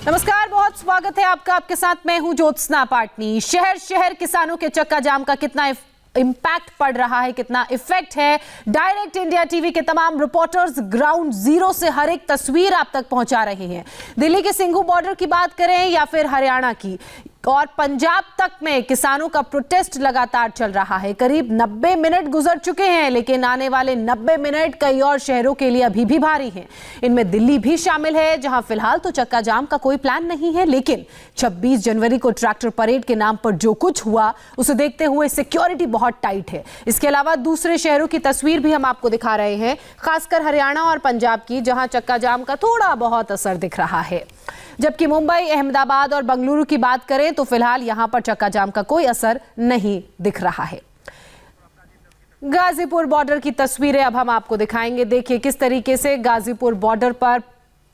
नमस्कार, बहुत स्वागत है आपका। आपके साथ मैं हूं ज्योत्सना पाटनी। शहर शहर किसानों के चक्का जाम का कितना इम्पैक्ट पड़ रहा है, कितना इफेक्ट है, डायरेक्ट इंडिया टीवी के तमाम रिपोर्टर्स ग्राउंड जीरो से हर एक तस्वीर आप तक पहुंचा रहे हैं। दिल्ली के सिंघू बॉर्डर की बात करें या फिर हरियाणा की और पंजाब तक में किसानों का प्रोटेस्ट लगातार चल रहा है। करीब 90 मिनट गुजर चुके हैं, लेकिन आने वाले 90 मिनट कई और शहरों के लिए अभी भी भारी हैं। इनमें दिल्ली भी शामिल है, जहां फिलहाल तो चक्का जाम का कोई प्लान नहीं है, लेकिन 26 जनवरी को ट्रैक्टर परेड के नाम पर जो कुछ हुआ उसे देखते हुए सिक्योरिटी बहुत टाइट है। इसके अलावा दूसरे शहरों की तस्वीर भी हम आपको दिखा रहे हैं, खासकर हरियाणा और पंजाब की, जहां चक्का जाम का थोड़ा बहुत असर दिख रहा है। जबकि मुंबई, अहमदाबाद और बंगलुरु की बात करें तो फिलहाल यहां पर चक्का जाम का कोई असर नहीं दिख रहा है। गाजीपुर बॉर्डर की तस्वीरें अब हम आपको दिखाएंगे। देखिए किस तरीके से गाजीपुर बॉर्डर पर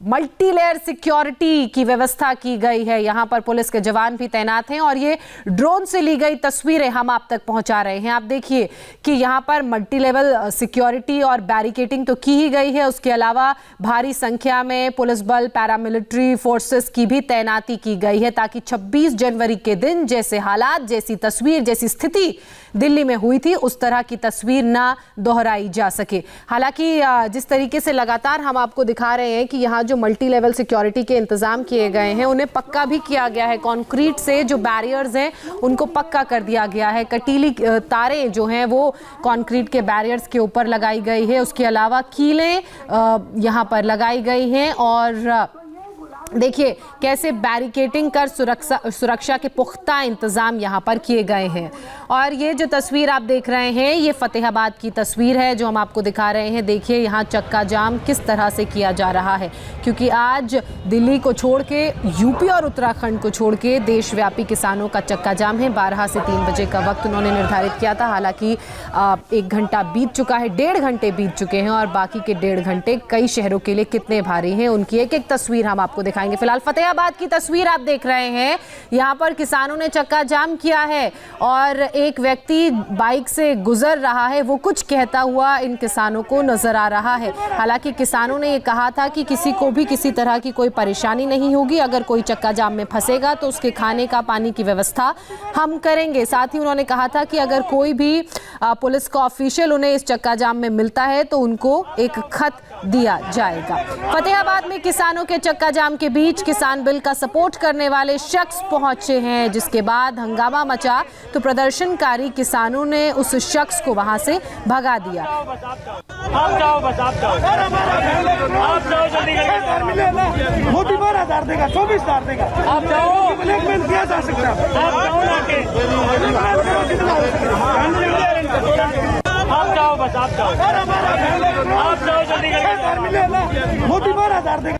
मल्टी लेयर सिक्योरिटी की व्यवस्था की गई है। यहां पर पुलिस के जवान भी तैनात हैं और ये ड्रोन से ली गई तस्वीरें हम आप तक पहुंचा रहे हैं। आप देखिए कि यहां पर मल्टी लेवल सिक्योरिटी और बैरिकेडिंग तो की ही गई है, उसके अलावा भारी संख्या में पुलिस बल, पैरामिलिट्री फोर्सेस की भी तैनाती की गई है, ताकि 26 जनवरी के दिन जैसे हालात, जैसी तस्वीर, जैसी स्थिति दिल्ली में हुई थी, उस तरह की तस्वीर ना दोहराई जा सके। हालांकि जिस तरीके से लगातार हम आपको दिखा रहे हैं कि यहाँ जो मल्टी लेवल सिक्योरिटी के इंतजाम किए गए हैं, उन्हें पक्का भी किया गया है। कंक्रीट से जो बैरियर्स हैं उनको पक्का कर दिया गया है। कटीली तारें जो हैं वो कंक्रीट के बैरियर्स के ऊपर लगाई गई है। उसके अलावा कीलें यहाँ पर लगाई गई हैं और देखिए कैसे बैरिकेडिंग कर सुरक्षा के पुख्ता इंतजाम यहाँ पर किए गए हैं। और ये जो तस्वीर आप देख रहे हैं, ये फतेहाबाद की तस्वीर है जो हम आपको दिखा रहे हैं। देखिए यहाँ चक्का जाम किस तरह से किया जा रहा है, क्योंकि आज दिल्ली को छोड़ के, यूपी और उत्तराखंड को छोड़ के देशव्यापी किसानों का चक्का जाम है। 12 से 3 बजे का वक्त उन्होंने निर्धारित किया था। हालांकि 1 घंटा बीत चुका है, 1.5 घंटे बीत चुके हैं और बाकी के 1.5 घंटे कई शहरों के लिए कितने भारी हैं, उनकी एक एक तस्वीर हम आपको दिखाएंगे। फिलहाल फतेहाबाद की तस्वीर आप देख रहे हैं। यहां पर किसानों ने चक्का जाम किया है और एक व्यक्ति बाइक से गुजर रहा है, वो कुछ कहता हुआ इन किसानों को नजर आ रहा है। हालांकि किसानों ने ये कहा था कि किसी को भी किसी तरह की कोई परेशानी नहीं होगी, अगर कोई चक्का जाम में फंसेगा तो उसके खाने का, पानी की व्यवस्था हम करेंगे। साथ ही उन्होंने कहा था कि अगर कोई भी पुलिस का ऑफिशियल उन्हें इस चक्का जाम में मिलता है तो उनको एक खत दिया जाएगा। फतेहाबाद में किसानों के चक्का जाम के बीच किसान बिल का सपोर्ट करने वाले शख्स पहुंचे हैं, जिसके बाद हंगामा मचा तो प्रदर्शनकारी किसानों ने उस शख्स को वहां से भगा दिया। आप जाओ, बस आप जाओ, आप जाओ जल्दी करके। मोदी 12,000 देगा, 24,000 देगा। आप जाओ, ब्लैकमेल किया जा सकता है। आप जाओ ना के, आप जाओ, बस आप जाओ, आप जाओ जल्दी करके। मोदी 12,000 देगा।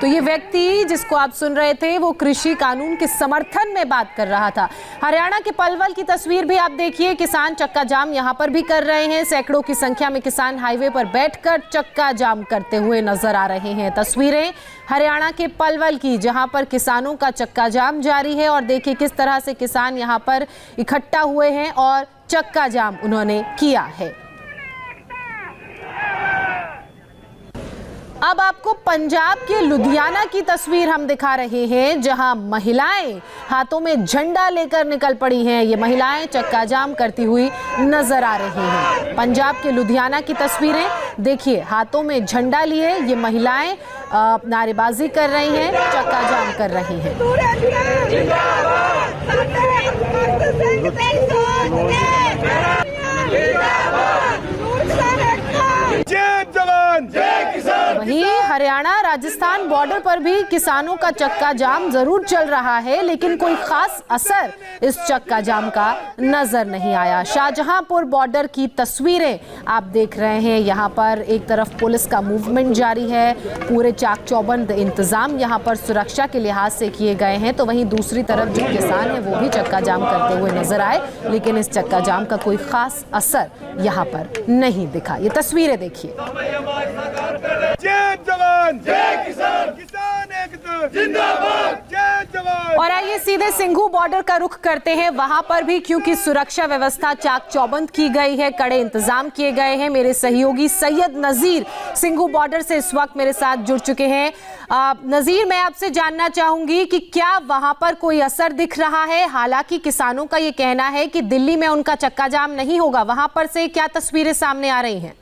तो ये व्यक्ति जिसको आप सुन रहे थे वो कृषि कानून के समर्थन में बात कर रहा था। हरियाणा के पलवल की तस्वीर भी आप देखिए। किसान चक्का जाम यहाँ पर भी कर रहे हैं। सैकड़ों की संख्या में किसान हाईवे पर बैठकर चक्का जाम करते हुए नजर आ रहे हैं। तस्वीरें हरियाणा के पलवल की, जहां पर किसानों का चक्का जाम जारी है और देखिए किस तरह से किसान यहाँ पर इकट्ठा हुए हैं और चक्का जाम उन्होंने किया है। अब आपको पंजाब के लुधियाना की तस्वीर हम दिखा रहे हैं, जहां महिलाएं हाथों में झंडा लेकर निकल पड़ी हैं। ये महिलाएं चक्का जाम करती हुई नजर आ रही हैं। पंजाब के लुधियाना की तस्वीरें देखिए, हाथों में झंडा लिए ये महिलाएं नारेबाजी कर रही हैं, चक्का जाम कर रही हैं। वहीं हरियाणा राजस्थान बॉर्डर पर भी किसानों का चक्का जाम जरूर चल रहा है, लेकिन कोई खास असर इस चक्का जाम का नजर नहीं आया। शाहजहांपुर बॉर्डर की तस्वीरें आप देख रहे हैं। यहाँ पर एक तरफ पुलिस का मूवमेंट जारी है, पूरे चाक चौबंद इंतजाम यहाँ पर सुरक्षा के लिहाज से किए गए हैं, तो वहीं दूसरी तरफ जो किसान है वो भी चक्का जाम करते हुए नजर आए, लेकिन इस चक्का जाम का कोई खास असर यहाँ पर नहीं दिखा। ये तस्वीरें देखिए। जय जवान, जय किसान, किसान एकता जिंदाबाद, जय जवान। और आइए सीधे सिंघू बॉर्डर का रुख करते हैं। वहां पर भी क्योंकि सुरक्षा व्यवस्था चाक चौबंद की गई है, कड़े इंतजाम किए गए हैं। मेरे सहयोगी सैयद नजीर सिंघू बॉर्डर से इस वक्त मेरे साथ जुड़ चुके हैं। नजीर, मैं आपसे जानना चाहूंगी कि क्या वहां पर कोई असर दिख रहा है? हालांकि किसानों का ये कहना है कि दिल्ली में उनका चक्का जाम नहीं होगा, वहां पर से क्या तस्वीरें सामने आ रही हैं?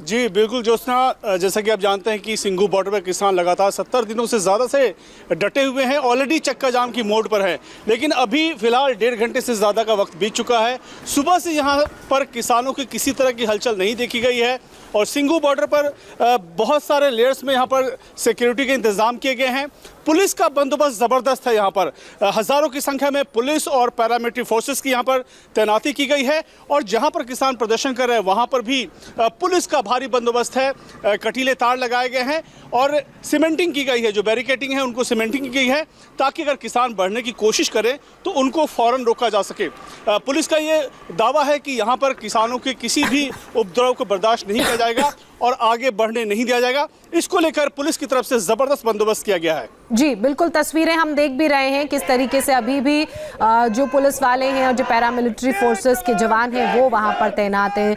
जी बिल्कुल ज्योत्सना, जैसा कि आप जानते हैं कि सिंघू बॉर्डर पर किसान लगातार 70 दिनों से ज़्यादा से डटे हुए हैं। ऑलरेडी चक्का जाम की मोड पर है, लेकिन अभी फिलहाल 1.5 घंटे से ज़्यादा का वक्त बीत चुका है। सुबह से यहाँ पर किसानों की किसी तरह की हलचल नहीं देखी गई है और सिंघू बॉर्डर पर बहुत सारे लेयर्स में यहाँ पर सिक्योरिटी के इंतज़ाम किए गए हैं। पुलिस का बंदोबस्त ज़बरदस्त है। यहाँ पर हज़ारों की संख्या में पुलिस और पैरामिलिट्री फोर्सेस की यहाँ पर तैनाती की गई है और जहाँ पर किसान प्रदर्शन कर रहे हैं वहाँ पर भी पुलिस का भारी बंदोबस्त है। कटीले तार लगाए गए हैं और सीमेंटिंग की गई है। जो बैरिकेडिंग है उनको सीमेंटिंग की गई है ताकि अगर किसान बढ़ने की कोशिश करें तो उनको फ़ौरन रोका जा सके। पुलिस का ये दावा है कि यहाँ पर किसानों के किसी भी उपद्रव को बर्दाश्त नहीं किया जाएगा और आगे बढ़ने नहीं दिया जाएगा। इसको लेकर पुलिस की तरफ से जबरदस्त बंदोबस्त किया गया है। जी बिल्कुल, तस्वीरें हम देख भी रहे हैं किस तरीके से अभी भी जो पुलिस वाले हैं और जो पैरामिलिट्री फोर्सेस के जवान हैं वो वहां पर तैनात हैं।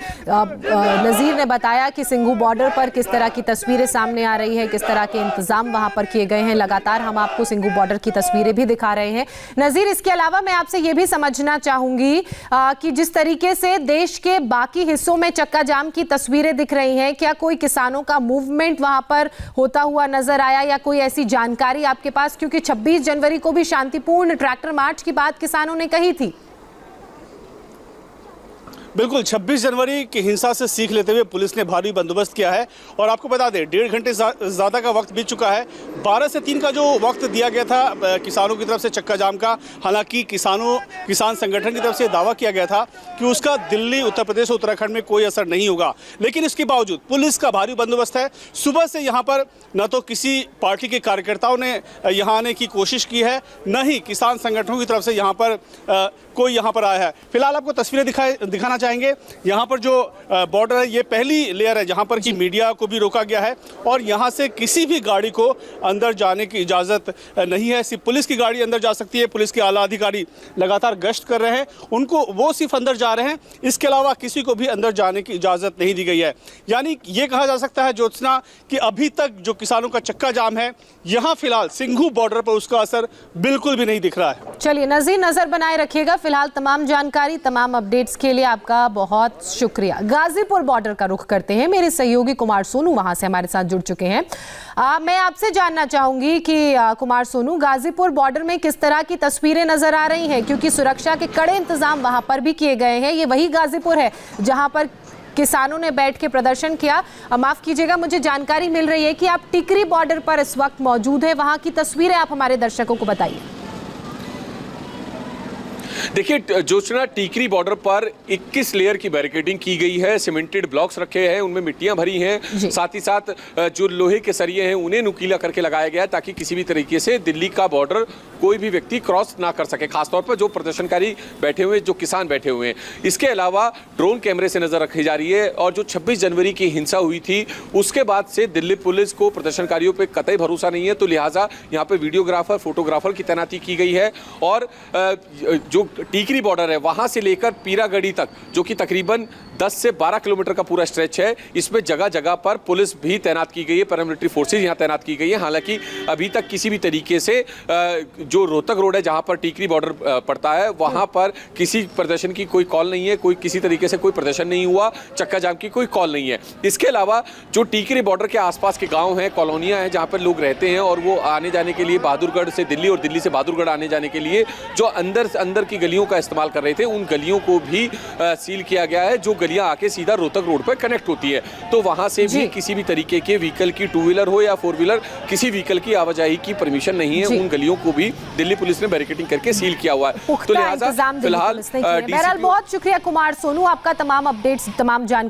नजीर ने बताया कि सिंघू बॉर्डर पर किस तरह की तस्वीरें सामने आ रही है, किस तरह के इंतजाम वहां पर किए गए हैं। लगातार हम आपको सिंघू बॉर्डर की तस्वीरें भी दिखा रहे हैं। नजीर, इसके अलावा मैं आपसे ये भी समझना चाहूंगी कि जिस तरीके से देश के बाकी हिस्सों में चक्का जाम की तस्वीरें दिख रही हैं, क्या कोई किसानों का मूवमेंट वहां पर होता हुआ नजर आया या कोई ऐसी जानकारी आपके पास? क्योंकि 26 जनवरी को भी शांतिपूर्ण ट्रैक्टर मार्च की बात किसानों ने कही थी। बिल्कुल, 26 जनवरी की हिंसा से सीख लेते हुए पुलिस ने भारी बंदोबस्त किया है और आपको बता दें 1.5 घंटे ज़्यादा का वक्त बीत चुका है। 12 से 3 का जो वक्त दिया गया था किसानों की तरफ से चक्का जाम का, हालांकि किसान संगठन की तरफ से दावा किया गया था कि उसका दिल्ली, उत्तर प्रदेश और उत्तराखंड में कोई असर नहीं होगा, लेकिन इसके बावजूद पुलिस का भारी बंदोबस्त है। सुबह से यहाँ पर न तो किसी पार्टी के कार्यकर्ताओं ने यहाँ आने की कोशिश की है, न ही किसान संगठनों की तरफ से यहाँ पर कोई यहाँ पर आया है। फिलहाल आपको तस्वीरें दिखाना चाहेंगे। यहाँ पर जो बॉर्डर है ये पहली लेयर है जहाँ पर कि मीडिया को भी रोका गया है और यहाँ से किसी भी गाड़ी को अंदर जाने की इजाज़त नहीं है। सिर्फ पुलिस की गाड़ी अंदर जा सकती है। पुलिस के आला अधिकारी लगातार गश्त कर रहे हैं, उनको वो सिर्फ अंदर जा रहे हैं, इसके अलावा किसी को भी अंदर जाने की इजाज़त नहीं दी गई है। यानी ये कहा जा सकता है ज्योत्सना कि अभी तक जो किसानों का चक्का जाम है यहाँ फिलहाल सिंघू बॉर्डर पर उसका असर बिल्कुल भी नहीं दिख रहा है। चलिए नजीर, नजर बनाए रखिएगा। फिलहाल तमाम जानकारी, तमाम अपडेट्स के लिए आपका बहुत शुक्रिया। गाजीपुर बॉर्डर का रुख करते हैं। मेरे सहयोगी कुमार सोनू वहां से हमारे साथ जुड़ चुके हैं। मैं आपसे जानना चाहूंगी कि कुमार सोनू, गाजीपुर बॉर्डर में किस तरह की तस्वीरें नजर आ रही हैं? क्योंकि सुरक्षा के कड़े इंतजाम वहां पर भी किए गए हैं। ये वही गाजीपुर है जहां पर किसानों ने बैठ के प्रदर्शन किया। माफ कीजिएगा, मुझे जानकारी मिल रही है कि आप टिकरी बॉर्डर पर इस वक्त मौजूद है। वहां की तस्वीरें आप हमारे दर्शकों को बताइए। देखिए ज्योत्सना, टिकरी बॉर्डर पर 21 लेयर की बैरिकेडिंग की गई है। सीमेंटेड ब्लॉक्स रखे हैं, उनमें मिट्टियां भरी हैं। साथ ही साथ जो लोहे के सरिये हैं उन्हें नुकीला करके लगाया गया है ताकि किसी भी तरीके से दिल्ली का बॉर्डर कोई भी व्यक्ति क्रॉस ना कर सके, खासतौर पर जो प्रदर्शनकारी बैठे हुए, जो किसान बैठे हुए हैं। इसके अलावा ड्रोन कैमरे से नजर रखी जा रही है और जो 26 जनवरी की हिंसा हुई थी उसके बाद से दिल्ली पुलिस को प्रदर्शनकारियों पर कतई भरोसा नहीं है, तो लिहाजा यहाँ पे वीडियोग्राफर, फोटोग्राफर की तैनाती की गई है। और जो टिकरी बॉर्डर है वहां से लेकर पीरागढ़ी तक, जो कि तकरीबन 10 से 12 किलोमीटर का पूरा स्ट्रेच है, इसमें जगह जगह पर पुलिस भी तैनात की गई है, पैरामिलिट्री फोर्सेज यहां तैनात की गई है। हालांकि अभी तक किसी भी तरीके से जो रोहतक रोड है जहां पर टिकरी बॉर्डर पड़ता है वहां पर किसी प्रदर्शन की कोई कॉल नहीं है, कोई किसी तरीके से कोई प्रदर्शन नहीं हुआ, चक्का जाम की कोई कॉल नहीं है। इसके अलावा जो टिकरी बॉर्डर के आसपास के गाँव हैं, कॉलोनियाँ हैं जहाँ पर लोग रहते हैं और वो आने जाने के लिए बहादुरगढ़ से दिल्ली और दिल्ली से बहादुरगढ़ आने जाने के लिए जो अंदर की गलियों का इस्तेमाल कर रहे थे, उन गलियों को भी सील किया गया है, जो गलियां आके सीधा रोहतक रोड पर कनेक्ट होती है। तो वहां से भी किसी भी तरीके के व्हीकल की, 2 व्हीलर हो या 4 व्हीलर, किसी व्हीकल की आवाजाही की परमिशन नहीं है। उन गलियों को भी दिल्ली पुलिस ने बैरिकेडिंग करके सील किया हुआ है। तो लिहाजा फिलहाल बहुत शुक्रिया कुमार सोनू, आपका तमाम अपडेट्स, तमाम जानकारी